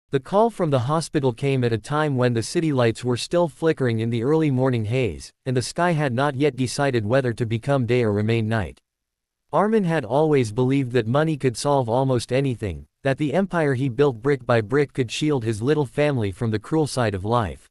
The call from the hospital came at a time when the city lights were still flickering in the early morning haze, and the sky had not yet decided whether to become day or remain night. Armin had always believed that money could solve almost anything, that the empire he built brick by brick could shield his little family from the cruel side of life.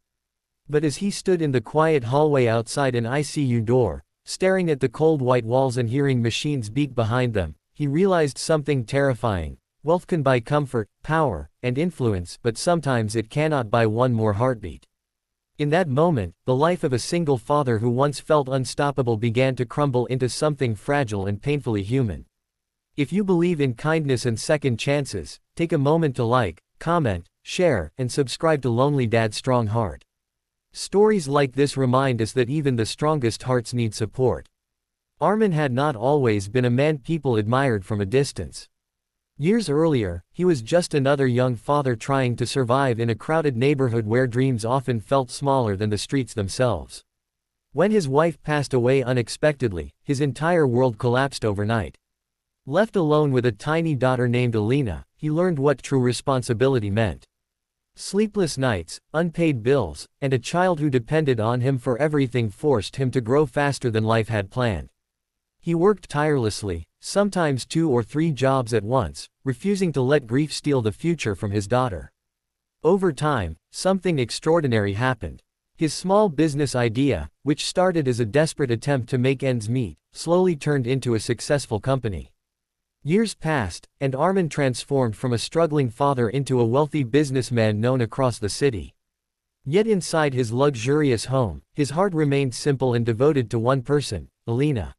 But as he stood in the quiet hallway outside an ICU door, staring at the cold white walls and hearing machines beat behind them, he realized something terrifying. Wealth can buy comfort, power, and influence, but sometimes it cannot buy one more heartbeat. In that moment, the life of a single father who once felt unstoppable began to crumble into something fragile and painfully human. If you believe in kindness and second chances, take a moment to like, comment, share, and subscribe to Lonely Dad's Strong Heart. Stories like this remind us that even the strongest hearts need support. Armin had not always been a man people admired from a distance. Years earlier, he was just another young father trying to survive in a crowded neighborhood where dreams often felt smaller than the streets themselves. When his wife passed away unexpectedly, his entire world collapsed overnight. Left alone with a tiny daughter named Alina, he learned what true responsibility meant. Sleepless nights, unpaid bills, and a child who depended on him for everything forced him to grow faster than life had planned. He worked tirelessly, sometimes 2 or 3 jobs at once, refusing to let grief steal the future from his daughter. Over time, something extraordinary happened. His small business idea, which started as a desperate attempt to make ends meet, slowly turned into a successful company. Years passed, and Armin transformed from a struggling father into a wealthy businessman known across the city. Yet inside his luxurious home, his heart remained simple and devoted to one person, Alina.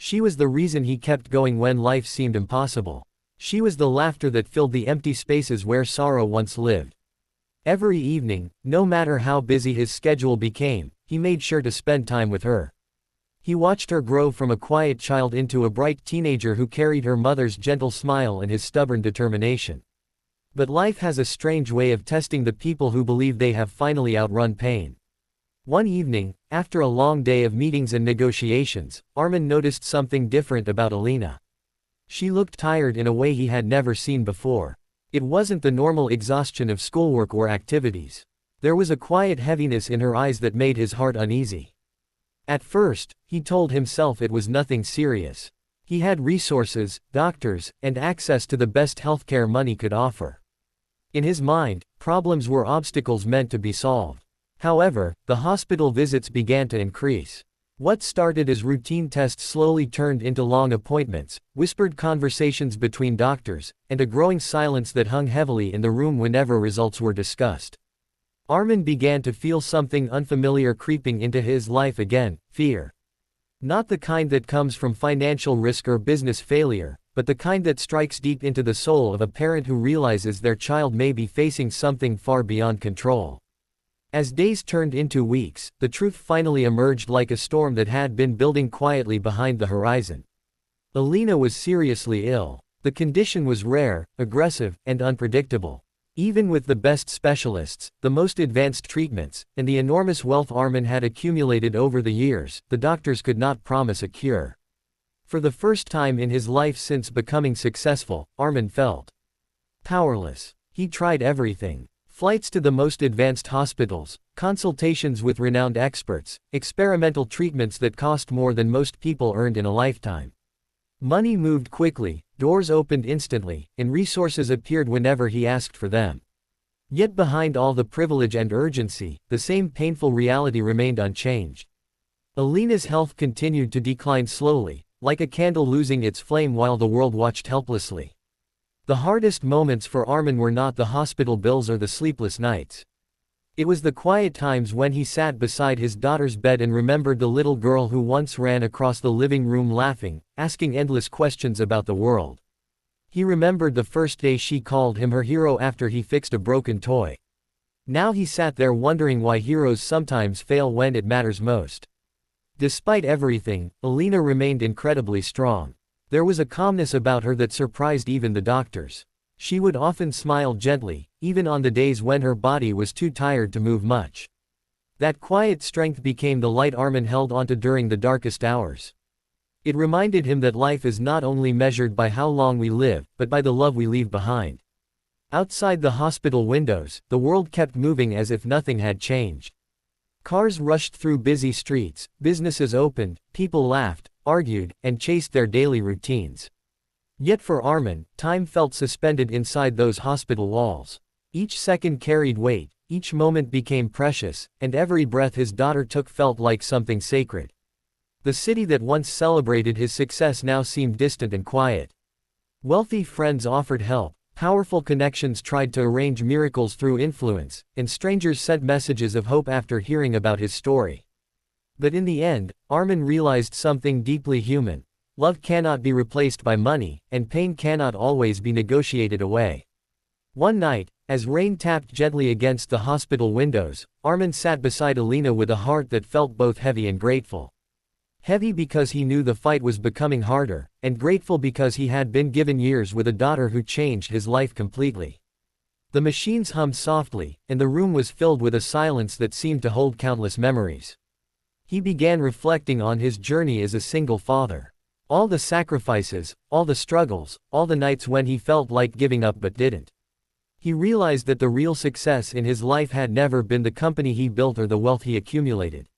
She was the reason he kept going when life seemed impossible. She was the laughter that filled the empty spaces where sorrow once lived. Every evening, no matter how busy his schedule became, he made sure to spend time with her. He watched her grow from a quiet child into a bright teenager who carried her mother's gentle smile and his stubborn determination. But life has a strange way of testing the people who believe they have finally outrun pain. One evening, after a long day of meetings and negotiations, Armin noticed something different about Alina. She looked tired in a way he had never seen before. It wasn't the normal exhaustion of schoolwork or activities. There was a quiet heaviness in her eyes that made his heart uneasy. At first, he told himself it was nothing serious. He had resources, doctors, and access to the best healthcare money could offer. In his mind, problems were obstacles meant to be solved. However, the hospital visits began to increase. What started as routine tests slowly turned into long appointments, whispered conversations between doctors, and a growing silence that hung heavily in the room whenever results were discussed. Armin began to feel something unfamiliar creeping into his life again, fear. Not the kind that comes from financial risk or business failure, but the kind that strikes deep into the soul of a parent who realizes their child may be facing something far beyond control. As days turned into weeks, the truth finally emerged like a storm that had been building quietly behind the horizon. Alina was seriously ill. The condition was rare, aggressive, and unpredictable. Even with the best specialists, the most advanced treatments, and the enormous wealth Armin had accumulated over the years, the doctors could not promise a cure. For the first time in his life since becoming successful, Armin felt powerless. He tried everything. Flights to the most advanced hospitals, consultations with renowned experts, experimental treatments that cost more than most people earned in a lifetime. Money moved quickly, doors opened instantly, and resources appeared whenever he asked for them. Yet behind all the privilege and urgency, the same painful reality remained unchanged. Alina's health continued to decline slowly, like a candle losing its flame while the world watched helplessly. The hardest moments for Armin were not the hospital bills or the sleepless nights. It was the quiet times when he sat beside his daughter's bed and remembered the little girl who once ran across the living room laughing, asking endless questions about the world. He remembered the first day she called him her hero after he fixed a broken toy. Now he sat there wondering why heroes sometimes fail when it matters most. Despite everything, Alina remained incredibly strong. There was a calmness about her that surprised even the doctors. She would often smile gently, even on the days when her body was too tired to move much. That quiet strength became the light Armin held onto during the darkest hours. It reminded him that life is not only measured by how long we live, but by the love we leave behind. Outside the hospital windows, the world kept moving as if nothing had changed. Cars rushed through busy streets, businesses opened, people laughed, argued, and chased their daily routines. Yet for Armin, time felt suspended inside those hospital walls. Each second carried weight, each moment became precious, and every breath his daughter took felt like something sacred. The city that once celebrated his success now seemed distant and quiet. Wealthy friends offered help, powerful connections tried to arrange miracles through influence, and strangers sent messages of hope after hearing about his story. But in the end, Armin realized something deeply human. Love cannot be replaced by money, and pain cannot always be negotiated away. One night, as rain tapped gently against the hospital windows, Armin sat beside Alina with a heart that felt both heavy and grateful. Heavy because he knew the fight was becoming harder, and grateful because he had been given years with a daughter who changed his life completely. The machines hummed softly, and the room was filled with a silence that seemed to hold countless memories. He began reflecting on his journey as a single father. All the sacrifices, all the struggles, all the nights when he felt like giving up but didn't. He realized that the real success in his life had never been the company he built or the wealth he accumulated.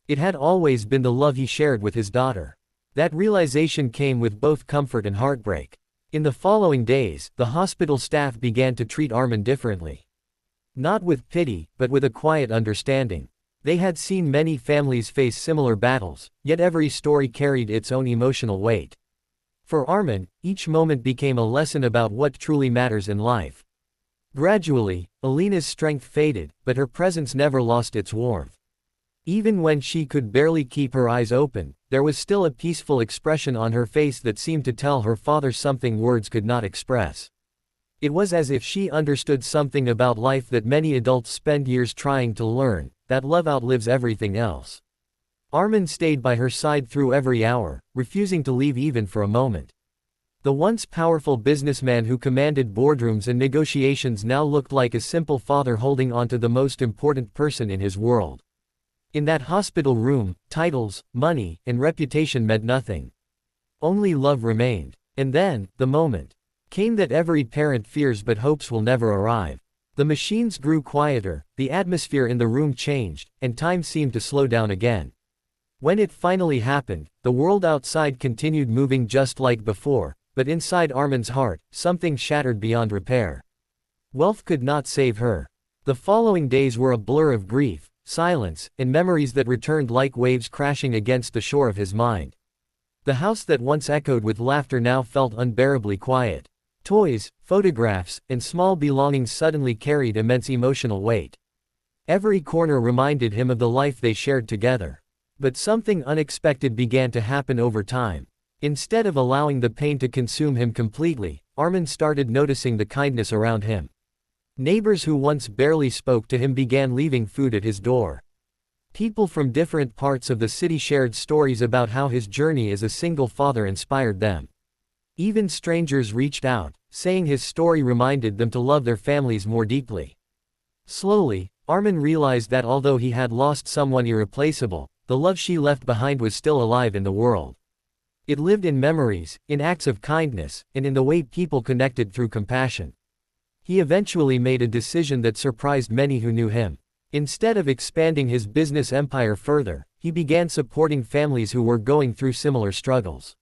It had always been the love he shared with his daughter. That realization came with both comfort and heartbreak. In the following days, the hospital staff began to treat Armin differently. Not with pity, but with a quiet understanding. They had seen many families face similar battles, yet every story carried its own emotional weight. For Armin, each moment became a lesson about what truly matters in life. Gradually, Alina's strength faded, but her presence never lost its warmth. Even when she could barely keep her eyes open, there was still a peaceful expression on her face that seemed to tell her father something words could not express. It was as if she understood something about life that many adults spend years trying to learn, that love outlives everything else. Armin stayed by her side through every hour, refusing to leave even for a moment. The once powerful businessman who commanded boardrooms and negotiations now looked like a simple father holding on to the most important person in his world. In that hospital room, titles, money, and reputation meant nothing. Only love remained. And then, the moment came that every parent fears but hopes will never arrive. The machines grew quieter, the atmosphere in the room changed, and time seemed to slow down again. When it finally happened, the world outside continued moving just like before, but inside Armin's heart, something shattered beyond repair. Wealth could not save her. The following days were a blur of grief, silence, and memories that returned like waves crashing against the shore of his mind. The house that once echoed with laughter now felt unbearably quiet. Toys, photographs, and small belongings suddenly carried immense emotional weight. Every corner reminded him of the life they shared together. But something unexpected began to happen over time. Instead of allowing the pain to consume him completely, Armin started noticing the kindness around him. Neighbors who once barely spoke to him began leaving food at his door. People from different parts of the city shared stories about how his journey as a single father inspired them. Even strangers reached out, saying his story reminded them to love their families more deeply. Slowly, Armin realized that although he had lost someone irreplaceable, the love she left behind was still alive in the world. It lived in memories, in acts of kindness, and in the way people connected through compassion. He eventually made a decision that surprised many who knew him. Instead of expanding his business empire further, he began supporting families who were going through similar struggles.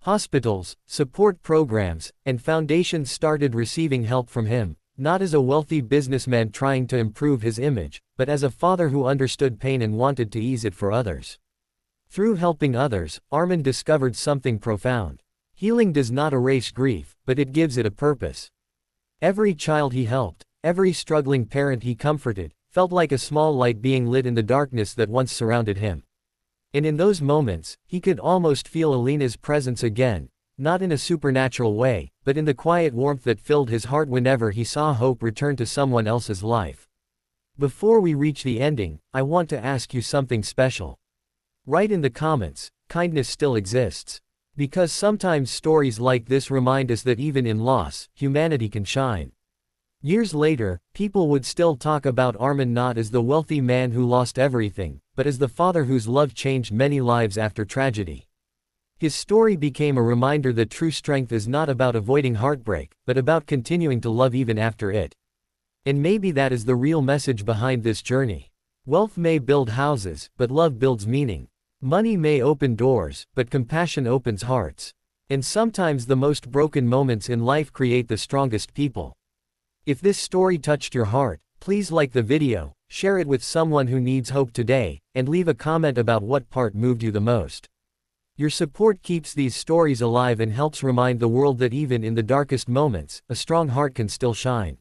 Hospitals, support programs, and foundations started receiving help from him, not as a wealthy businessman trying to improve his image, but as a father who understood pain and wanted to ease it for others. Through helping others, Armin discovered something profound. Healing does not erase grief, but it gives it a purpose. Every child he helped, every struggling parent he comforted, felt like a small light being lit in the darkness that once surrounded him. And in those moments, he could almost feel Alina's presence again, not in a supernatural way, but in the quiet warmth that filled his heart whenever he saw hope return to someone else's life. Before we reach the ending, I want to ask you something special. Write in the comments, kindness still exists. Because sometimes stories like this remind us that even in loss, humanity can shine. Years later, people would still talk about Armin not as the wealthy man who lost everything, but as the father whose love changed many lives after tragedy. His story became a reminder that true strength is not about avoiding heartbreak, but about continuing to love even after it. And maybe that is the real message behind this journey. Wealth may build houses, but love builds meaning. Money may open doors, but compassion opens hearts. And sometimes the most broken moments in life create the strongest people. If this story touched your heart, please like the video, share it with someone who needs hope today, and leave a comment about what part moved you the most. Your support keeps these stories alive and helps remind the world that even in the darkest moments, a strong heart can still shine.